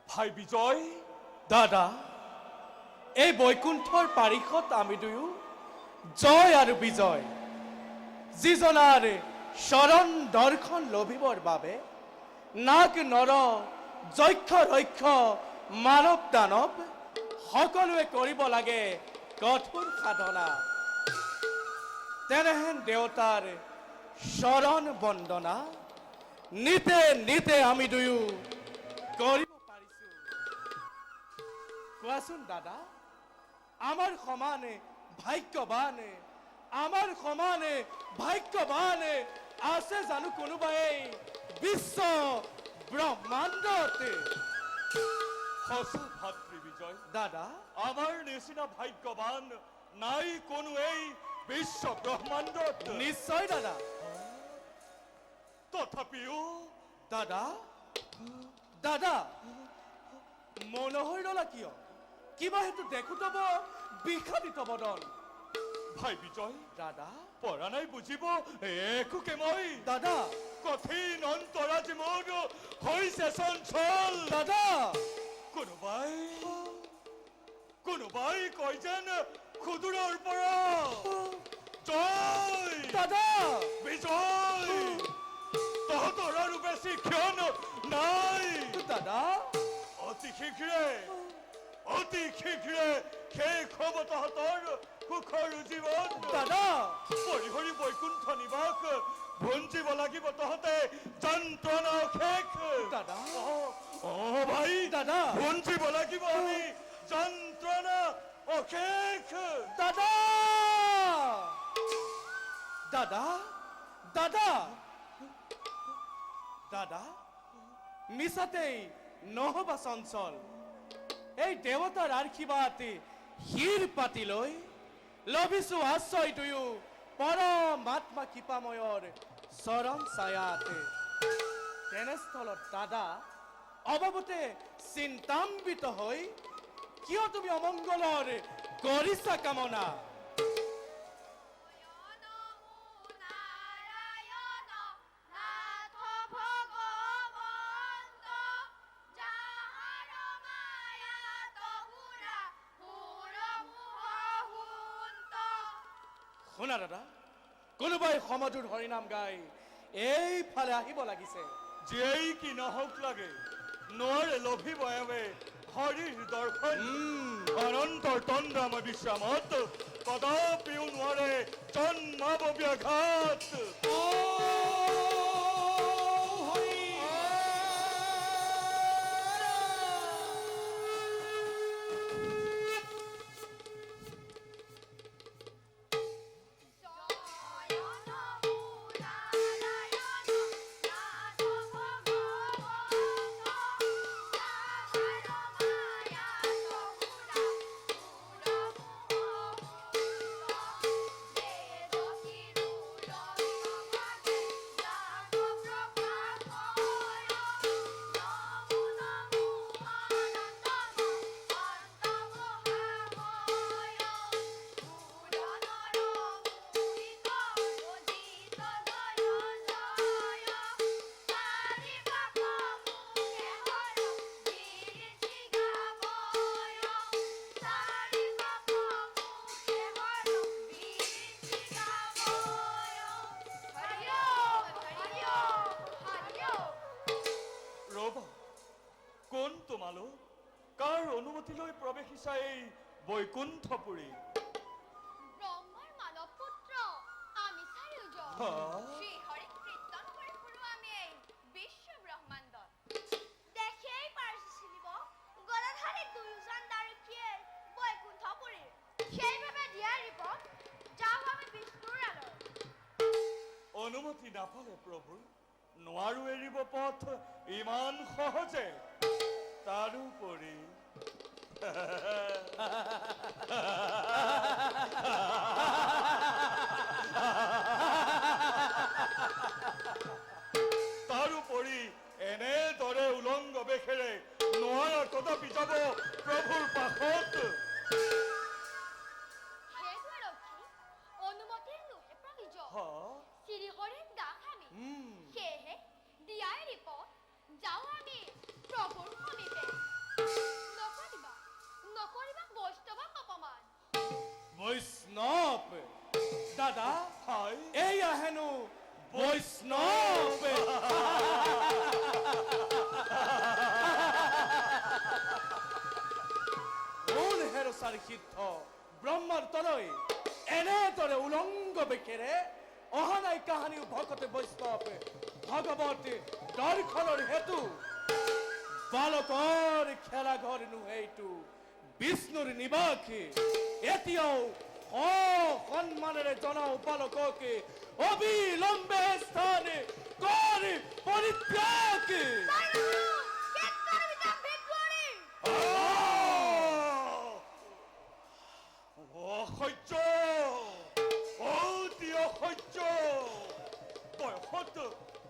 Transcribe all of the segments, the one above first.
ভাই বিজয় দাদা এই বৈকুণ্ঠৰ পাৰিষত আমি দুয়ো জয় আৰু বিজয় যিজনাৰ শৰণ দৰ্শন লভিবৰ বাবে নাগ নৰ যক্ষ ৰক্ষ মানৱ দানৱ সকলোৱে কৰিব লাগে কঠোৰ সাধনা তেনেহেন দেৱতাৰ শৰণ বন্দনা নিতে নিতে আমি দুয়ো কৰিব কোৱাচোন দাদা আমাৰ সমানে ভাগ্যৱান আছে জানো কোনোবাই বিশ্ব ব্ৰহ্মাণ্ডতে সঁচা ভাতৃ বিজয় দাদা আমাৰ নিচিনা ভাগ্যৱান নাই কোনো এই বিশ্ব ব্ৰহ্মাণ্ডত নিশ্চয় দাদা তথাপিও দাদা দাদা মনহৈ ৰলা কিয় কিবা হেতু দেখো তব বিষাদিত বদন ভাই বিজয় দাদা পৰা নাই বুজিব একোকে মই দাদা কঠিন অন্তৰাজি মোৰ হৈছে চঞ্চল দাদা কোনোবাই কয় যেন সুদূৰৰ পৰা জয় দাদা বিজয় তহঁতৰ আৰু বেছি ক্ষণ নাই দাদা অতি শীঘ্ৰে শেষ হ'ব তহঁতৰ সুখৰ জীৱন দাদা পৰিহৰি বৈকুণ্ঠ নিবাস ভঞ্জিব লাগিব তহঁতে যন্ত্ৰণা শেষ দাদা ভাই দাদা ভঞ্জিব লাগিব আমি যন্ত্ৰণা অশেষ দাদা দাদা দাদা দাদা মিছাতেই নহবা চঞ্চল এই দেৱতাৰ আশীৰ্বাদ শিৰ পাতি লৈ লভিছো আশ্ৰয় দুয়ো পৰমাত্মা কৃপাময়ৰ চৰণ ছায়াতে তেনে স্থলত দাদা অভাৱতে চিন্তাম্বিত হৈ কিয় তুমি অমংগলৰ কৰিছা কামনা? শুনা দাদা, কোনোবাই সমধুৰ হৰিনাম গাই এইফালে আহিব লাগিছে। যেই কি নহওক লাগে নোৱাৰে লভিব এৱে হৰিৰ দৰ্শন অনন্তৰ তন্দ্ৰাম বিশ্ৰামত কদাপিও নোৱাৰে জন্মাব ব্যাঘাত। কোন তোমালোক? কাৰ অনুমতিলৈ প্ৰৱেশিছা এই বৈকুণ্ঠপুৰী? ব্ৰহ্মাৰ মানৱ পুত্ৰ আমি চাৰিওজন শ্ৰী হৰি কীৰ্তন কৰি ফুৰো আমি এই বিশ্ব ব্ৰহ্মাণ্ডত। দেখেই পাৰিছিলিব গলাধাৰী দুয়োজন দাৰুকীয়ে বৈকুণ্ঠপুৰীৰ সেইভাৱে দিয়া ৰিপৰ্ট যাওঁ আমি বিষ্ণুৰ আলৰ। অনুমতি নাপালে প্ৰভু নোৱাৰো এৰিব পথ ইমান সহজে। তাৰোপৰি তাৰোপৰি এনেদৰে উলংগ বেশেৰে নোৱাৰা কদাপি যাব প্ৰভুৰ পাশত। অনুমতিৰ লোহে প্ৰয়োজন শ্ৰী হৰিৰ দাস আমি সেয়েহে দিয়াই ৰিপৰ্ট যাওঁ আমি প্ৰভুৰ সমীপে। নকৰিবা বৈষ্ণৱক অপমান। বৈষ্ণৱ দাদা, হয় এয়া হেনো বৈষ্ণৱ। কোন হেৰচাৰ সিদ্ধ ব্ৰহ্মাৰ তলৈ এনেদৰে উলংগ বেশেৰে অহা নাই কাহানিও ভকতে বৈষ্ণৱ ভগৱত দৰ্শনৰ হেতু বালকৰ খেলা ঘৰ নুহেইটো বিষ্ণুৰ নিবাস। এতিয়াও সন্মানেৰে জনাও বালককে অবিলম্বে স্থান কৰি পৰিত্যাগ। অসহ্য, অতি অসহ্য।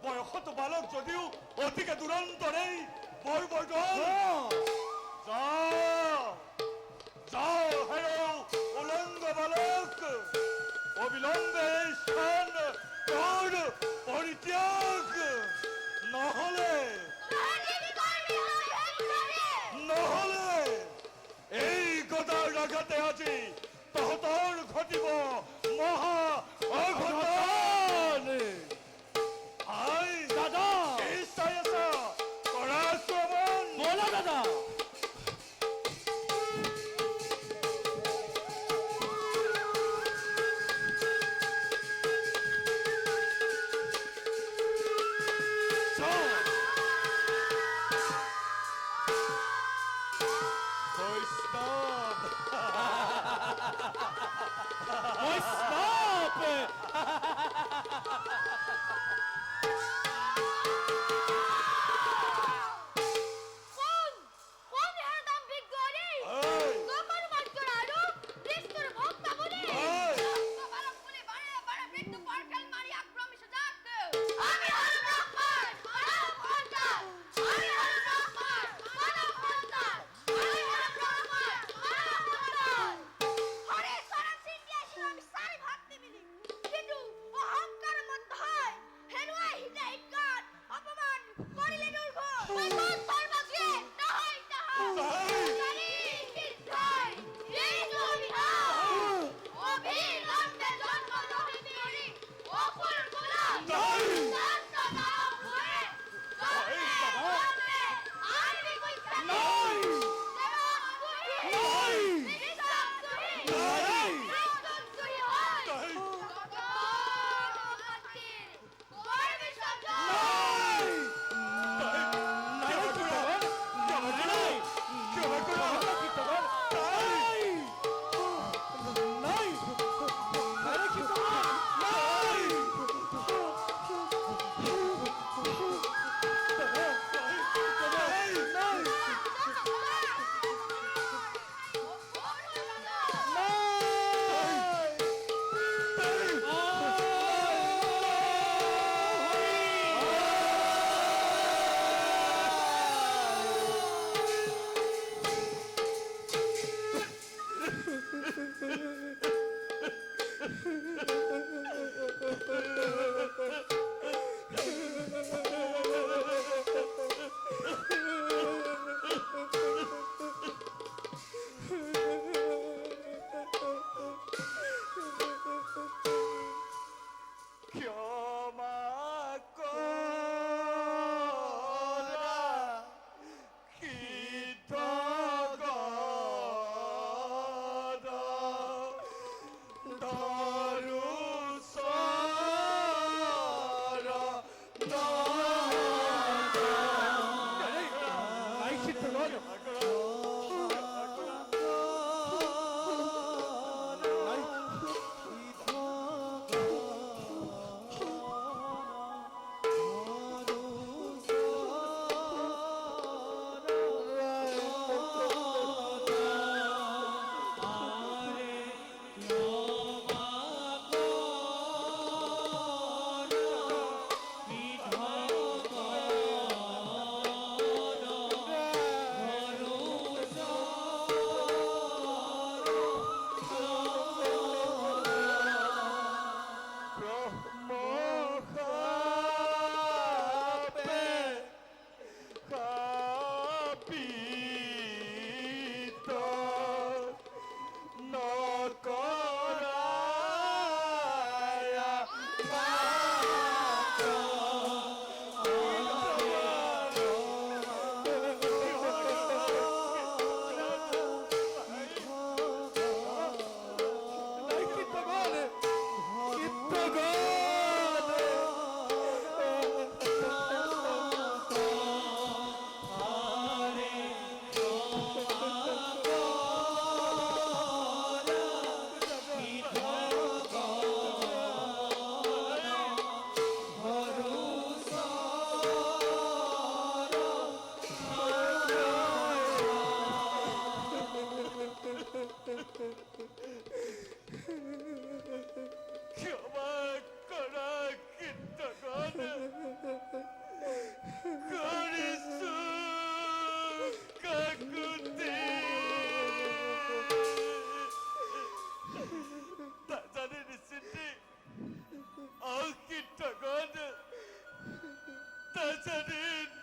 বয়সত বালক যদিও অতিকে দুৰন্তৰেই বৰবৰ্ধন। যাও হেৰৌ উলংগ বালক, অবিলম্বে স্থান কৰ পৰিত্যাগ। নহলে এই গদাৰ আঘাতে আজি তহঁতৰ ঘটিব মহা অঘটন। দাদা চাই আছা কৰা শ্ৰৱণ। বলা দাদা।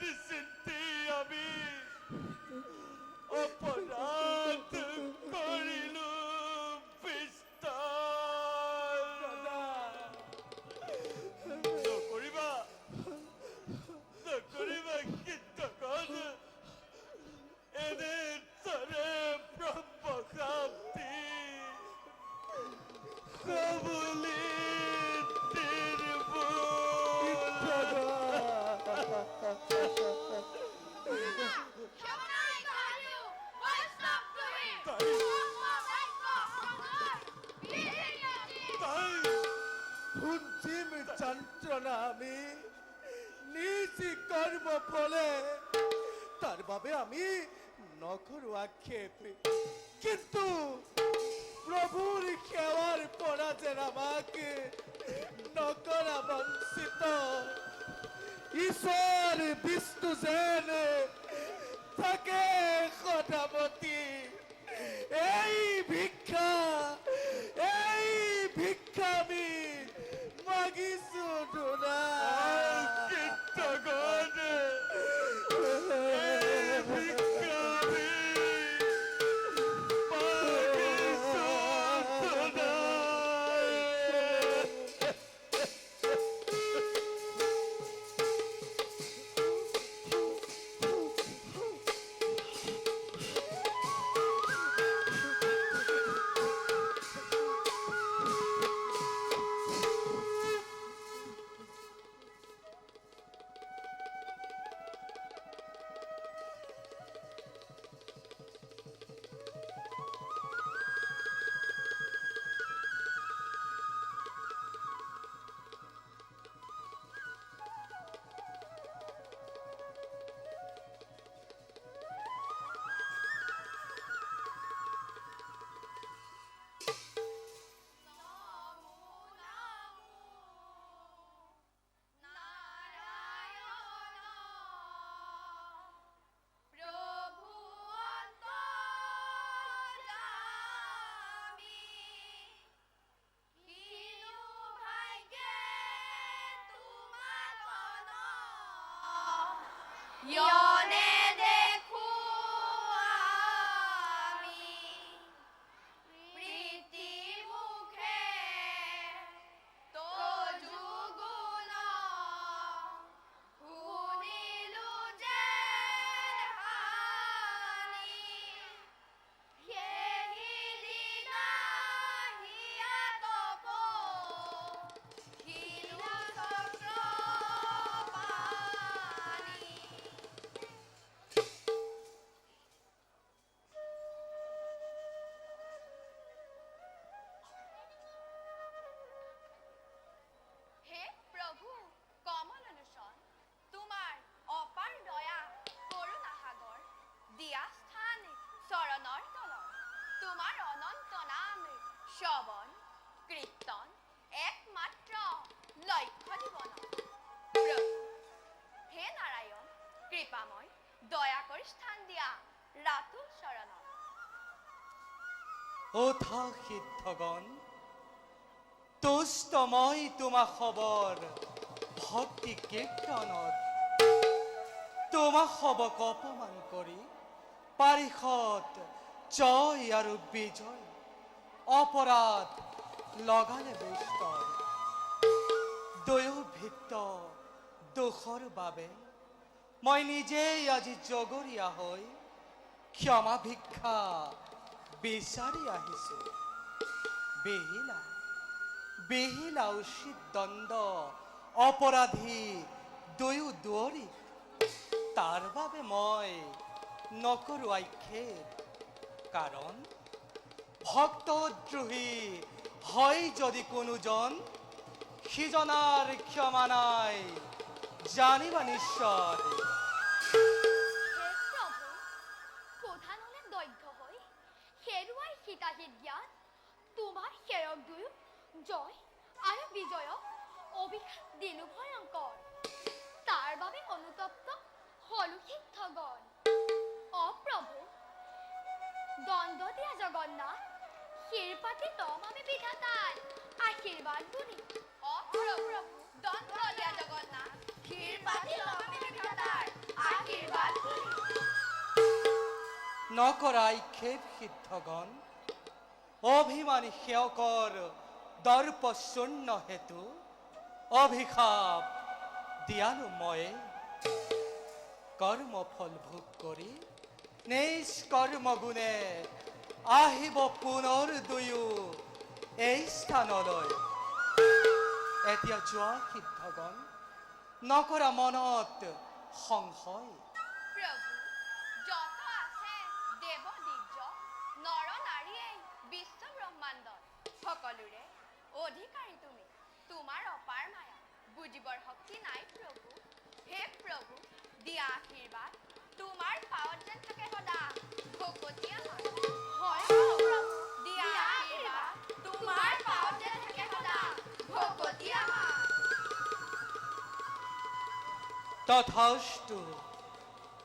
নিশ্চিন্তে আমি অপরাধ করিলু বিস্তার। নকৰিবা কীৰ্তন এনে তৰে ব্ৰহ্মশান্তি কবুলি ক্ষমতাই কাহানিও বৈষ্ণৱ তুহি তাই ভুঞ্জিম যন্ত্রণা আমি নিজি কর্ম ফলে তার বাবে আমি নকরু আক্ষেপ, কিন্তু প্রভুর সেবার পরা যেন আমাকে নকরা বঞ্চিত ঈশ্বর বিষ্ণু যেন থাকে সদামতী। এই ভিক্ষা আমি মাগিছো ধুনা। কীৰ্তন ভিক্ষাবি ইয়নে দেখো আমি প্রীতি মুখে তজু গুণ শুনিলো যেন হানি সেইদিনা হিয়া তপ শিলো চক্ৰপাণি। হে প্রভু কমল অনুসন তোমার অপার দয়া করুণা সাগর দিয়া স্থান চৰণৰ তলত তোমাৰ অনন্ত নাম শ্ৰৱণ কীৰ্তন একমাত্ৰ লক্ষ্য জীৱন। প্ৰভু হে নাৰায়ণ কৃপাময় দয়া কৰি স্থান দিয়া ৰাতুল চৰণত। ওঠা সিদ্ধগণ তুষ্ট মই তোমা খবৰ ভক্তি কীৰ্তনত তোমা খবক অপমান কৰি পাৰিষদ জয় আৰু বিজয় অপৰাধ লগালে বিস্তৰ দয়োভিত্ত দোষৰ বাবে মই নিজেই আজি জগৰীয়া হৈ ক্ষমা ভিক্ষা বিচাৰি আহিছো। বিহিলা উচিত দণ্ড অপৰাধী দুয়ো দুৱৰী তাৰ বাবে মই নকৰো আক্ষেপ, কাৰণ ভক্তদ্ৰোহী হয় যদি কোনোজন সিজনাৰ ক্ষমা নাই জানিবা নিশ্চয়। হে প্ৰভু প্ৰধানলে দৈৰ্ঘ্য হৈ হেৰুৱাই সীতাহিত জ্ঞান তোমাৰ সেৰক দুয়ো জয় আৰু বিজয়ক অভিশাপ দিলো ভয়ংকৰ তাৰ বাবে অনুতপ্ত হলো সিদ্ধগণ। অপ্ৰভু দণ্ড দিয়া জগন্নাথ শিৰ পাতি তম আমি বিধাতাৰ আশীৰ্বাদ বুনি। অপ্ৰভু দণ্ড দিয়া জগন্নাথ শিৰ পাতি তম আমি বিধাতাৰ নকৰাই ক্ষেপ সিদ্ধগণ অভিমানী সেৱকৰ দৰ্প শূন্য হেতু অভিশাপ দিয়ালো ময়ে কৰ্মফল ভোগ কৰি নিষ্কৰ্ম গুণে আহিব পুনৰ দুয়ো এই স্থানলৈ এতিয়া যোৱা সিদ্ধগণ নকৰা মনত সংশয় প্ৰভু যত আছে দেৱ দিব্য নৰ নাৰীয়ে বিশ্ব ব্ৰহ্মাণ্ডত সকলোৰে অধিকাৰী তুমি তোমাৰ অপাৰ মায়া বুজিবৰ শক্তি নাই প্ৰভু হে প্ৰভু দিয়া আশীৰ্বাদ তোমাৰ পাৱত যেন থাকে সদা ভকতি আমাৰ হয় প্ৰভু দিয়া আশীৰ্বাদ তোমাৰ পাৱত যেন থাকে সদা ভকতি আমাৰ তথাস্তু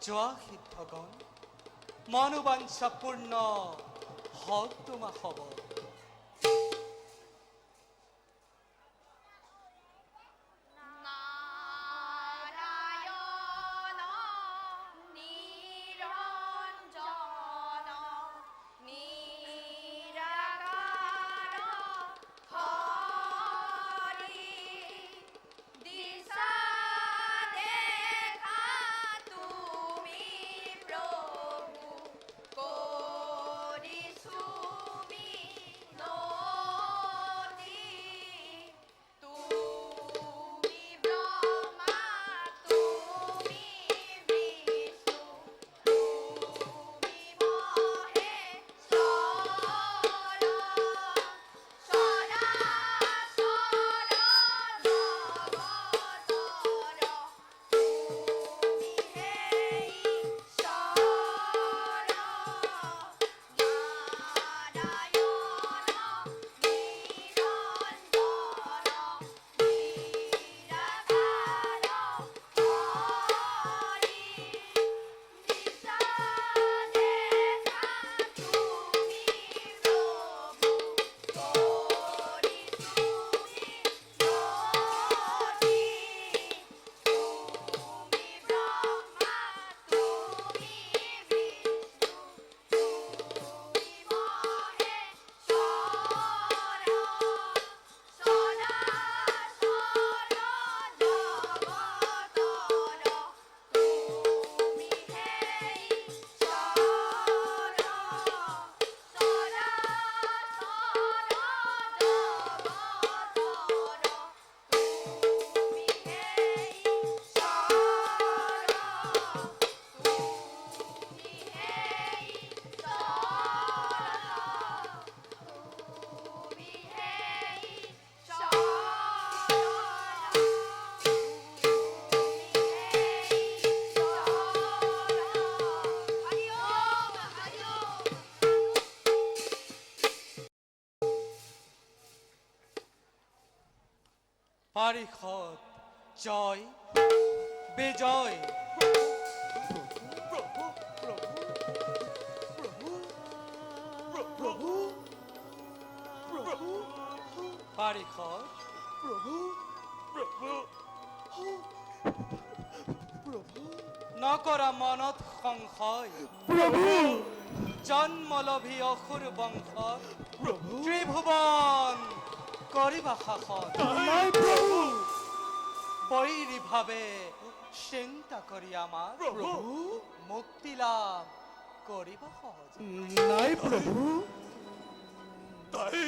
যোৱা সিদ্ধগণ মনোবাঞ্ছা পূৰ্ণ হওক তোমা হ'ব নাৰায়ণ নিৰঞ্জন নিৰাকাৰ হৰি দিশা দেখা তুমি প্ৰভু কৰিছো মিনতি তুমি ব্ৰহ্মা তুমি বিষ্ণু তুমি মহেশ্বৰ চৰাচৰ জগতৰ তুমি হে ঈশ্বৰ নাৰায়ণ নিৰঞ্জন নিৰাকাৰ হৰি দিশা দেখা তুমি প্ৰভু কৰিছো মিনতি তুমি ব্ৰহ্মা তুমি বিষ্ণু তুমি মহেশ্বৰ চৰাচৰ জগতৰ তুমি হে ঈশ্বৰ তুমি হে পাৰিষদ জয় বিজয় প্রভু প্রভু প্রভু প্রভু প্রভু পাৰিষদ প্রভু প্রভু নকৰা মনত সংশয় প্রভু জন্মলভী অসুৰ বংশত প্রভু ত্ৰিভুৱন কৰিবা শাসন নাই প্রভু বৈৰী ভাৱে চিন্তা কৰি আমাৰ প্রভু মুক্তি লাভ কৰিবা সহজ নাই প্রভু তাই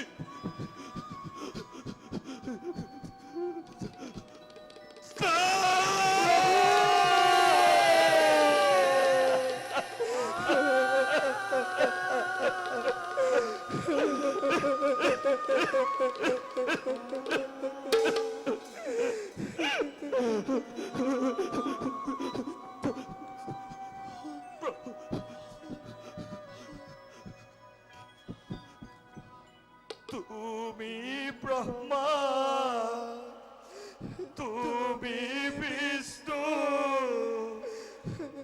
তুমি ব্রহ্মা তুমি বিষ্ণু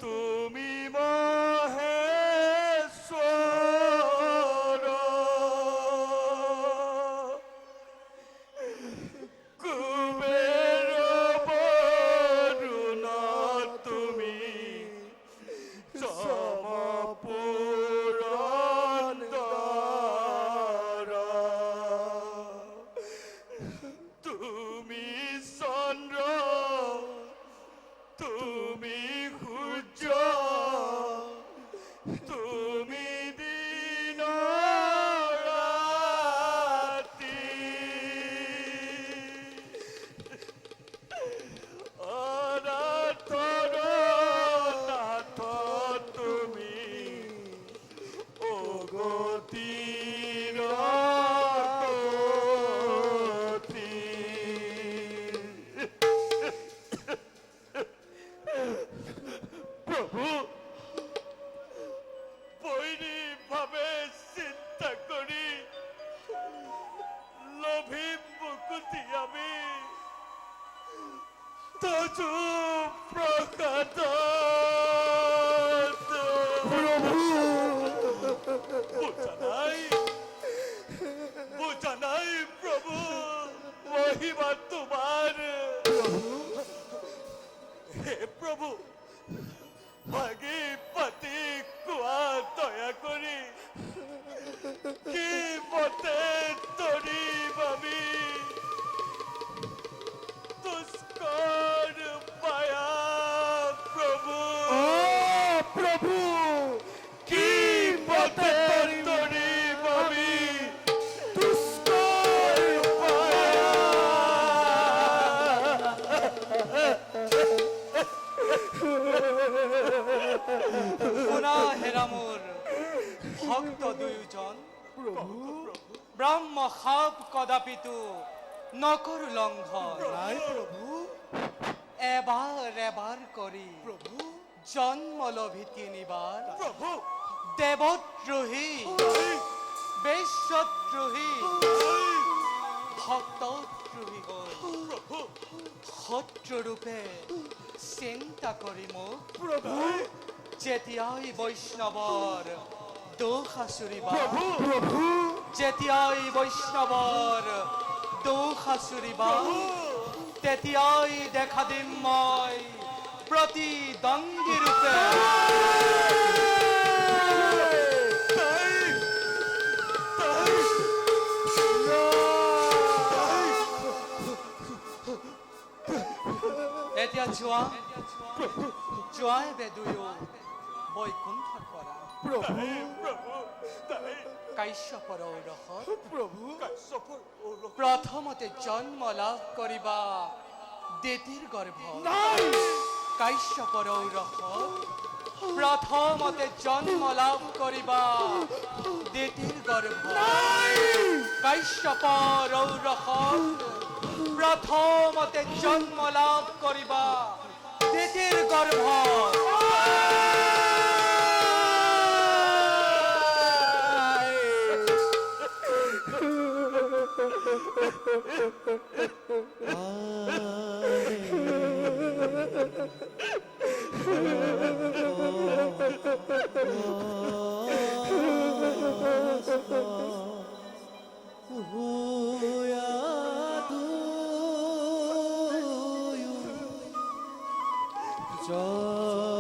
তুমি মহেশ্বর কুবের বরুণ তুমি চমপু তুমি দিন রাতি অনাথর নাথ তুমি ও গতির গতি। প্রভু বৈরী ভাবে চিন্তা করি লোভী মুকুতি আমি তজু প্রকাত বোঝা নাই প্রভু মহিমা তোমার। হে প্রভু ভাগী পাতি কুয়া দয়া করি কি মতে তরিব আমি তুস্কর পায়া প্রভু। প্রভু কি মতে তরিব আমি তুস্কর পায়া। শুনা হেরামোর ভক্ত দুয়োজন ব্ৰহ্ম সাপ কদাপিতো নকৰো লংঘন। নাই প্ৰভু, এবাৰ এবাৰ কৰি প্ৰভু, জন্ম লভি তিনিবাৰ প্রভু দেৱদ্ৰোহী বেশ্যদ্ৰোহী ভক্তদ্ৰোহী হৈ প্রভু শত্ৰুৰূপে চিন্তা কৰি মোক প্ৰভু, যেতিয়াই বৈষ্ণৱৰ দোষ আচুৰিবা প্ৰভু, যেতিয়াই বৈষ্ণৱৰ দোষ আচুৰিবা তেতিয়াই দেখা দিম মই প্ৰতিদ্বন্দ্বী ৰূপে। এতিয়া যোৱা যোৱাই বেদুয়ো বৈকুণ্ঠত পৰা প্ৰভু, প্রভু তাই কাশ্যপৰ ঔৰসত প্ৰভু, কাশ্যপৰ ঔৰস প্ৰথমতে জন্ম লাভ কৰিবা দেতিৰ গৰ্ভ। নাই, কাশ্যপৰ ঔৰসত প্ৰথমতে জন্ম লাভ কৰিবা দেতিৰ গৰ্ভ। কাশ্যপৰ ঔৰসত প্ৰথমতে জন্ম লাভ কৰিবা দেতিৰ গৰ্ভ। জয়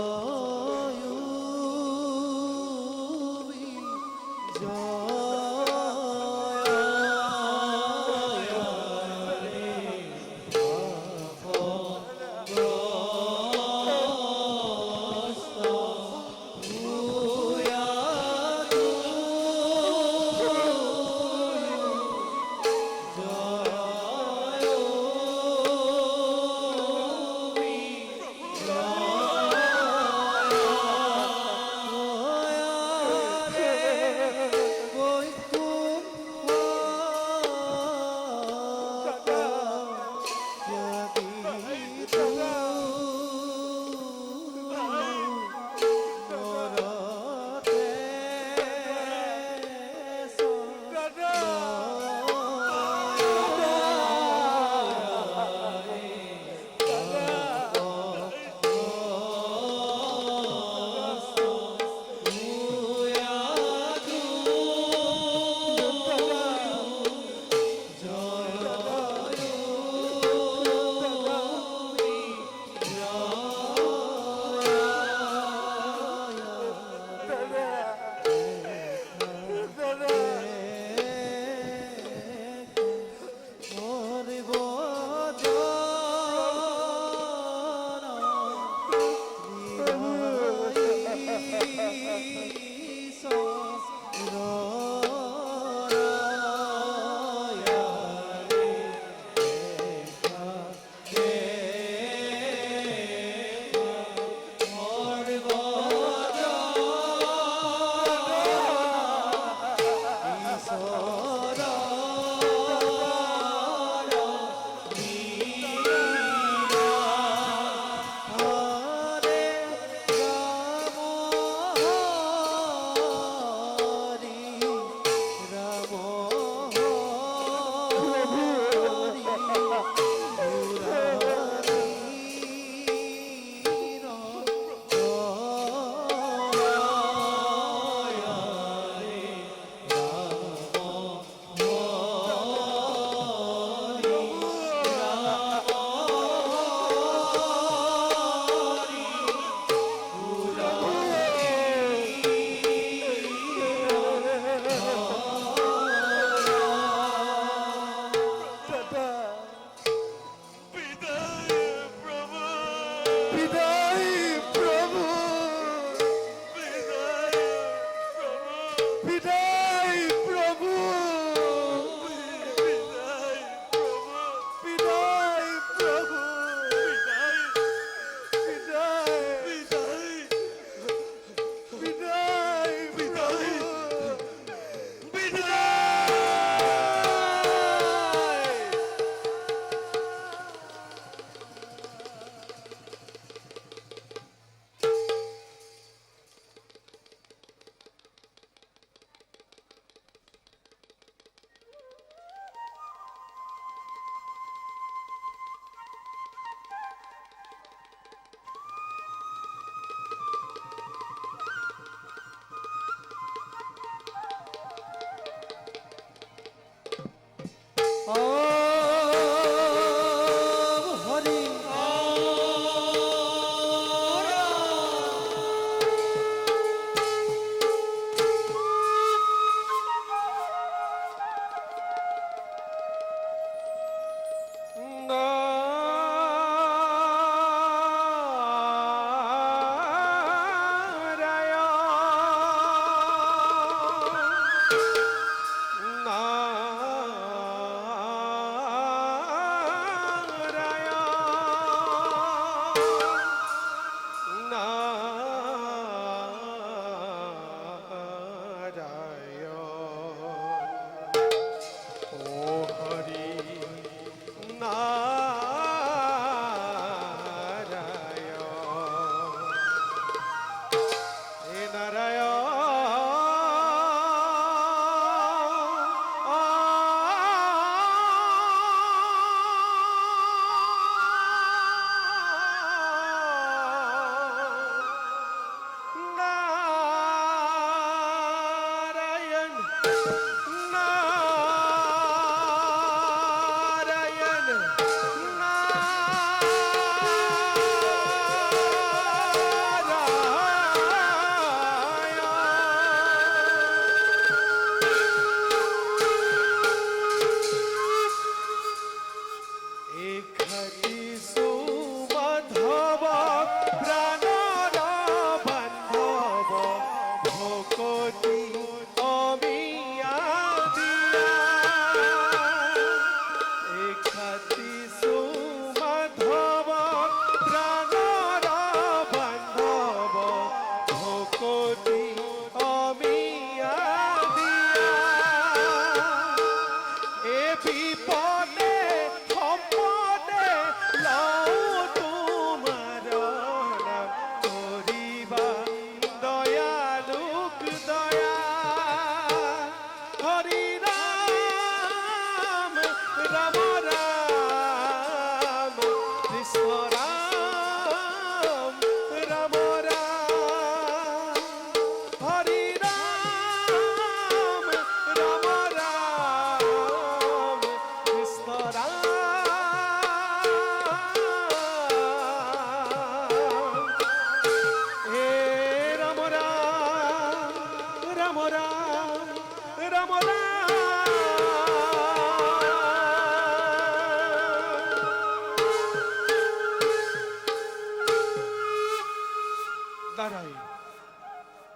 নারায়ণ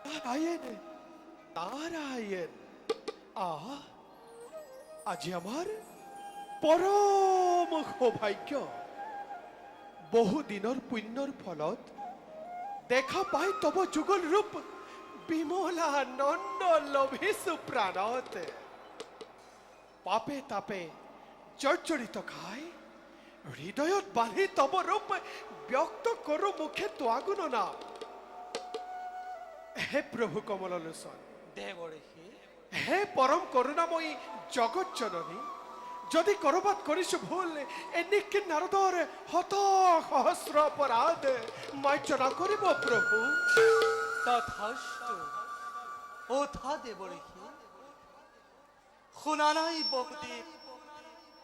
নারায়ণ নারায়ণ। আজি আমার পরম সৌভাগ্য, বহু দিনৰ পুণ্যৰ ফলত দেখা পাই তব যুগল ৰূপ বিমলা নন্দ লভিছো প্ৰাণত। পাপে তাপে জৰ্জৰিত খাই হৃদয়ত বান্ধি তব ৰূপ ব্যক্ত কৰো মুখে তোৱা গুণ নাম। হে প্ৰভু কমল লোচন, দেৱঋষি, হে পৰম করুণাময়ী জগৎ জননী, যদি কৰবাত কৰিছো ভুল এনেকে নাৰদৰ শত সহস্ৰ অপৰাধ মাৰ্জনা কৰিব প্ৰভু। তথাস্তু। ওঠা দেৱঋষি, শুনা নাই বহুদিন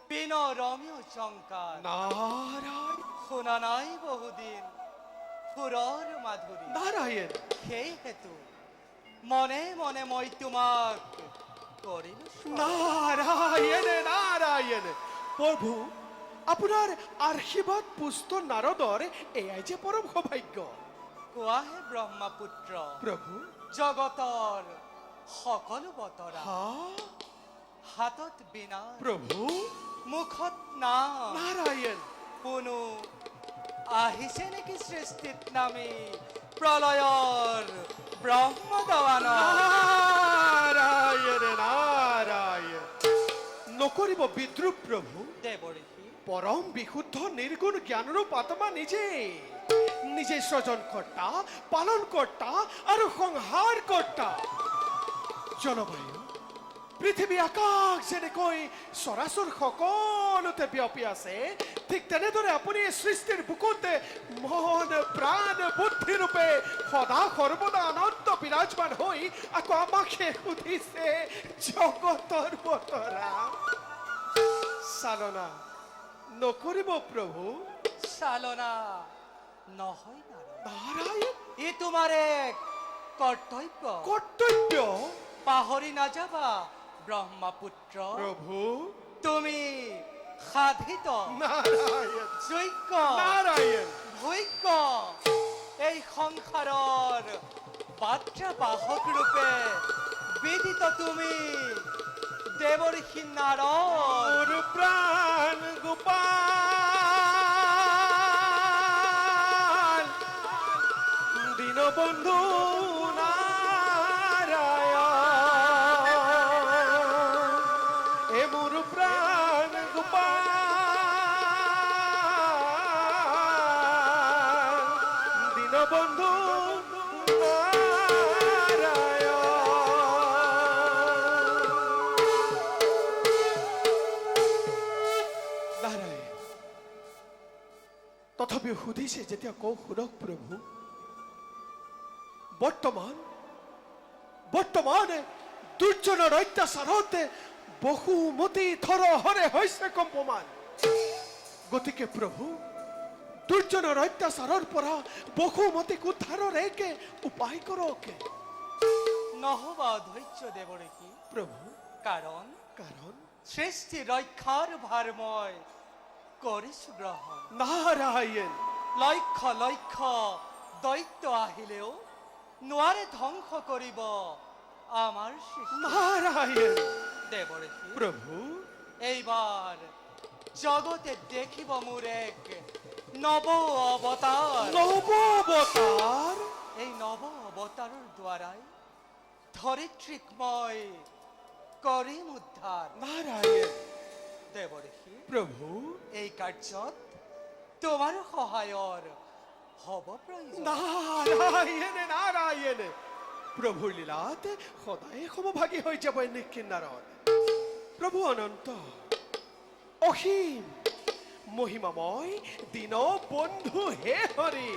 বিন ৰমীয় শংকাৰ, নারায়ণ শুনা নাই বহুদিন সুৰৰ মাধুৰী। নারায়ণ সেই হেতু মনে মনে মই তোমাক কৰিলো নারায়ণ নারায়ণ। প্ৰভু আপোনাৰ আশীৰ্বাদ পুষ্ট নাৰদৰ এয়াই যে পৰম সৌভাগ্য। কোৱাহে ব্ৰহ্মপুত্ৰ, প্ৰভু জগতৰ সকলো বতৰা, হা হাতত বিনা, প্ৰভু মুখত নাম, নারায়ণ কোনো আহিছে নেকি সৃষ্টিত নামি প্ৰলয়ৰ ব্ৰহ্মদৱান। নারায়ণ নারায়ণ। নকৰিব বিদ্রুপ প্ৰভু, দেৱঋষি, পরম বিশুদ্ধ নির্গুণ জ্ঞানরূপ আত্মা নিজে নিজে সৃজন কর্তা, পালন কর্তা আর সংহার কর্তা। জলবায়ু পৃথিৱী আকাশ যেনেকৈ চৰাচৰ সকলোতে বিয়পি আছে, ঠিক তেনেদৰে আপুনি এই সৃষ্টিৰ বুকুতে মন প্ৰাণ বুদ্ধি ৰূপে সদা সৰ্বদা আনন্দ বিৰাজমান হৈ আকৌ আমাকে সুধিছে জগতৰ বতৰা। চালনা নকৰিব প্ৰভু। চালনা নহয় নাৰদ, নারায়ণ ই তোমাৰ এক কৰ্তব্য। কৰ্তব্য পাহৰি নাযাবা ব্ৰহ্মপুত্ৰ, প্ৰভু। তুমি সাধিত নারায়ণ যোগ্য নারায়ণ ভোগ্য এই সংসাৰৰ বাৰ্তা বাহক ৰূপে বিদিত তুমি দেৱঋষি নাৰদ। মোর প্রাণ গোপাল দীনবন্ধু নারায়ণ, এ মোর প্রাণ গোপাল দীনবন্ধু নারায়ণ। তথাপিও সুধিছে যেতিয়া কওঁ শুনক প্ৰভু। বৰ্তমান দুৰ্জনৰ অত্যাচাৰতে বহুমতি থৰহৰে হৈছে কম্পমান। গতিকে প্ৰভু দুৰ্জনৰ অত্যাচাৰৰ পৰা বহুমতিক উদ্ধাৰৰ একে উপায় কৰক নহবা অধৈৰ্য দেৱঋষি, প্ৰভু। কাৰণ কাৰণ সৃষ্টি ৰক্ষাৰ ভাৰ মই কৰিছো গ্ৰহণ। নারায়ণ লক্ষ লক্ষ দৈত্য আহিলেও নোৱাৰে ধ্বংস কৰিব আমাৰ সৃষ্টি। নারায়ণ দেৱঋষি, প্ৰভু। এইবাৰ জগতে দেখিব মোৰ এক নৱ অৱতাৰ। নৱবতাৰ এই নৱ অৱতাৰৰ দ্বাৰাই ধৰিত্ৰীক মই কৰিম উদ্ধাৰ। নারায়ণ দেৱঋষি, প্ৰভু। এই কাৰ্যত তোমাৰ সহায়ৰ হ'ব প্ৰয়োজন। নারায়ণ নারায়ণ প্ৰভুৰ লীলাত সদায় সমভাগী হৈ যাব এনেকে নাৰদ। প্ৰভু অনন্ত অসীম মহিমাময় দীন বন্ধু হে হৰি,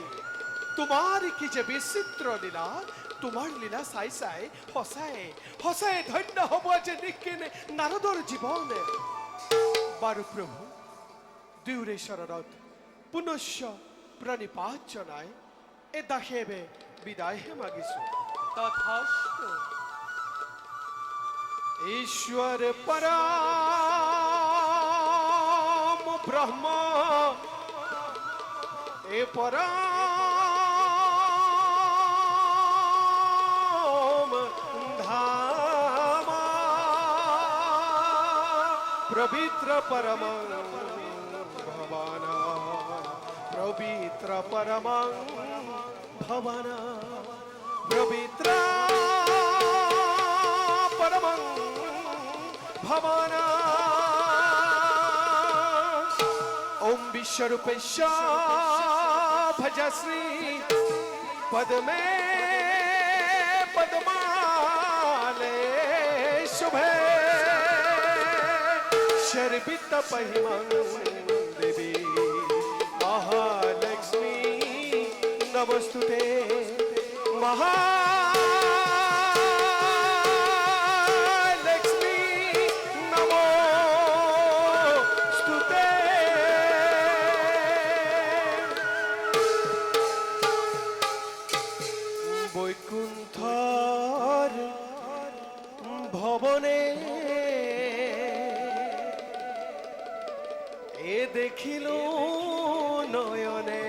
তোমাৰ কি যে বিচিত্ৰ লীলা। তোমাৰ লীলা চাই চাই সঁচাই সঁচাই ধন্য হ'ব যে নিকিন নাৰদৰ জীৱন। বাৰু প্ৰভু দুয়োৰে চৰণত পুনশ্চ প্ৰণিপাত জনাই এ দাসেবে বিদায়হে মাগিছো। তথাস্তু। ईश्वर परम ब्रह्म ए परम পবিত্র পরমং ভবানা পবিত্র পরমং ভবানা পবিত্র পরমং ভবানা ওম বিশ্বরূপেশ ভজশ্রী পদ্মে পদ্মালে শুভে শর্বিত পহিমং দেবী মহালক্ষ্মী নমস্তুতে মহালক্ষ্মী নমস্তুতে বৈকুণ্ঠর ভবনে এ দেখিল নয়নে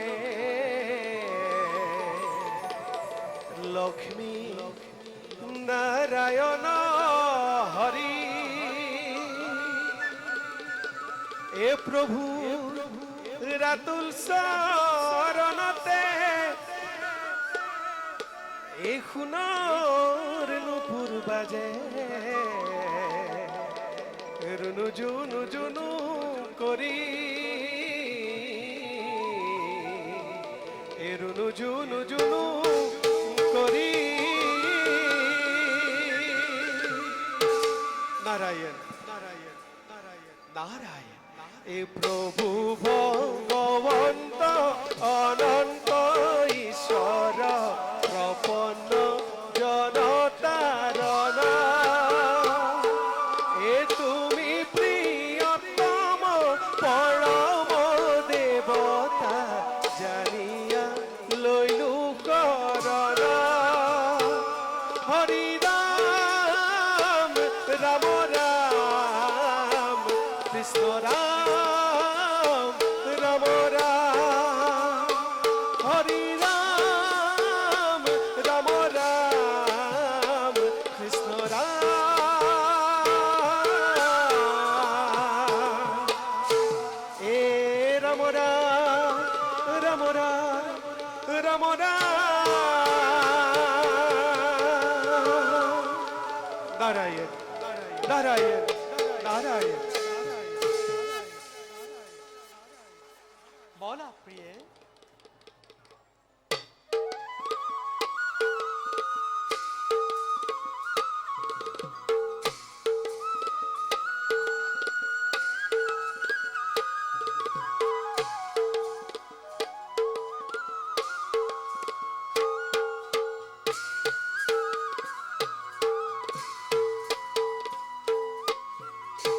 লক্ষ্মী নারায়ণ হরি এ প্রভু রাতুল শরণতে এ খুনার নুপুর বাজে রুনু জুনু জুনু করি এ রুনু জুনু জুনু করি নারায়ণ নারায়ণ নারায়ণ নারায়ণ এ প্রভু ভগবন্ত অনন্ত ঈশ্বর প্রপন্ন জনতারণ এ তুমি প্রিয়তম পরম দেবতা জানিয়া লইলু করণ হরি রাম রাম রাম কৃষ্ণ রাম রাম রাম হরি রাম রাম রাম কৃষ্ণ রাম এ রাম রাম রাম রাম রাম রাম নারায়ণ নারায়ণ